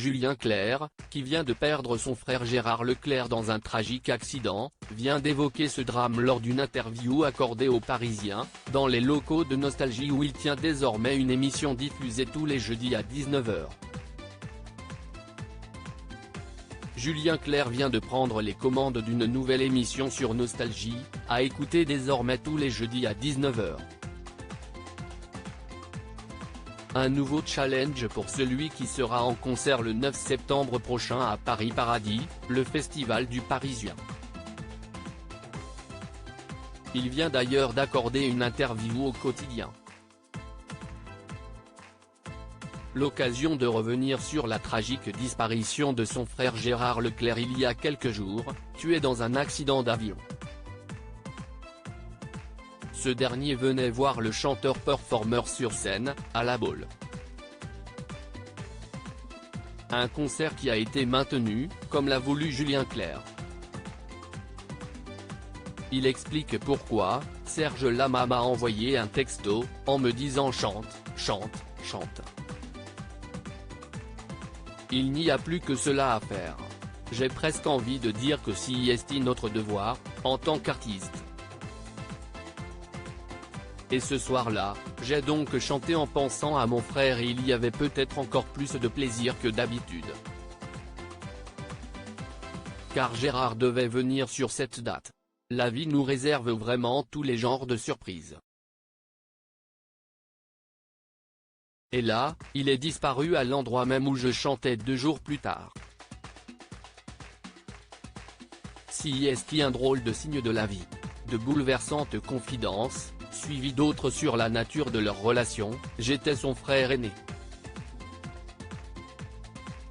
Julien Clerc, qui vient de perdre son frère Gérard Leclerc dans un tragique accident, vient d'évoquer ce drame lors d'une interview accordée aux Parisiens, dans les locaux de Nostalgie où il tient désormais une émission diffusée tous les jeudis à 19h. Julien Clerc vient de prendre les commandes d'une nouvelle émission sur Nostalgie, à écouter désormais tous les jeudis à 19h. Un nouveau challenge pour celui qui sera en concert le 9 septembre prochain à Paris Paradis, le festival du Parisien. Il vient d'ailleurs d'accorder une interview au quotidien. L'occasion de revenir sur la tragique disparition de son frère Gérard Leclerc il y a quelques jours, tué dans un accident d'avion. Ce dernier venait voir le chanteur-performeur sur scène, à La Baule. Un concert qui a été maintenu, comme l'a voulu Julien Clerc. Il explique pourquoi. Serge Lama m'a envoyé un texto, en me disant chante, chante, chante. Il n'y a plus que cela à faire. J'ai presque envie de dire que c'est notre devoir, en tant qu'artiste. Et ce soir-là, j'ai donc chanté en pensant à mon frère et il y avait peut-être encore plus de plaisir que d'habitude. Car Gérard devait venir sur cette date. La vie nous réserve vraiment tous les genres de surprises. Et là, il est disparu à l'endroit même où je chantais 2 jours plus tard. C'est un drôle de signe de la vie. De bouleversantes confidences, suivi d'autres sur la nature de leur relation. J'étais son frère aîné.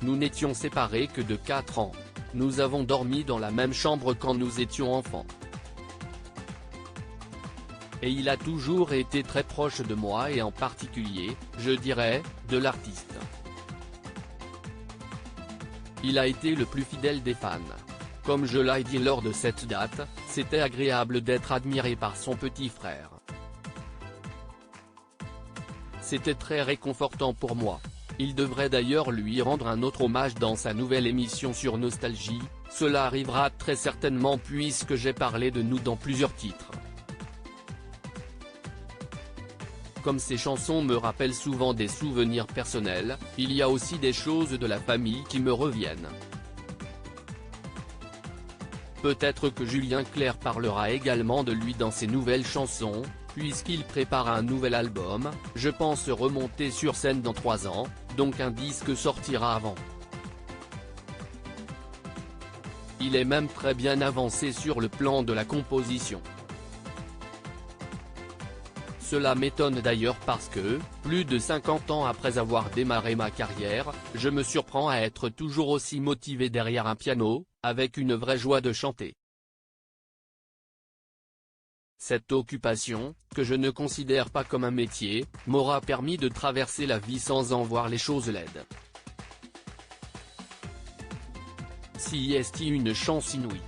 Nous n'étions séparés que de 4 ans. Nous avons dormi dans la même chambre quand nous étions enfants. Et il a toujours été très proche de moi et en particulier, je dirais, de l'artiste. Il a été le plus fidèle des fans. Comme je l'ai dit lors de cette date, c'était agréable d'être admiré par son petit frère. C'était très réconfortant pour moi. Il devrait d'ailleurs lui rendre un autre hommage dans sa nouvelle émission sur Nostalgie, cela arrivera très certainement puisque j'ai parlé de nous dans plusieurs titres. Comme ces chansons me rappellent souvent des souvenirs personnels, il y a aussi des choses de la famille qui me reviennent. Peut-être que Julien Clerc parlera également de lui dans ses nouvelles chansons, puisqu'il prépare un nouvel album, je pense remonter sur scène dans 3 ans, donc un disque sortira avant. Il est même très bien avancé sur le plan de la composition. Cela m'étonne d'ailleurs parce que, plus de 50 ans après avoir démarré ma carrière, je me surprends à être toujours aussi motivé derrière un piano, avec une vraie joie de chanter. Cette occupation, que je ne considère pas comme un métier, m'aura permis de traverser la vie sans en voir les choses laides. C'est une chance inouïe.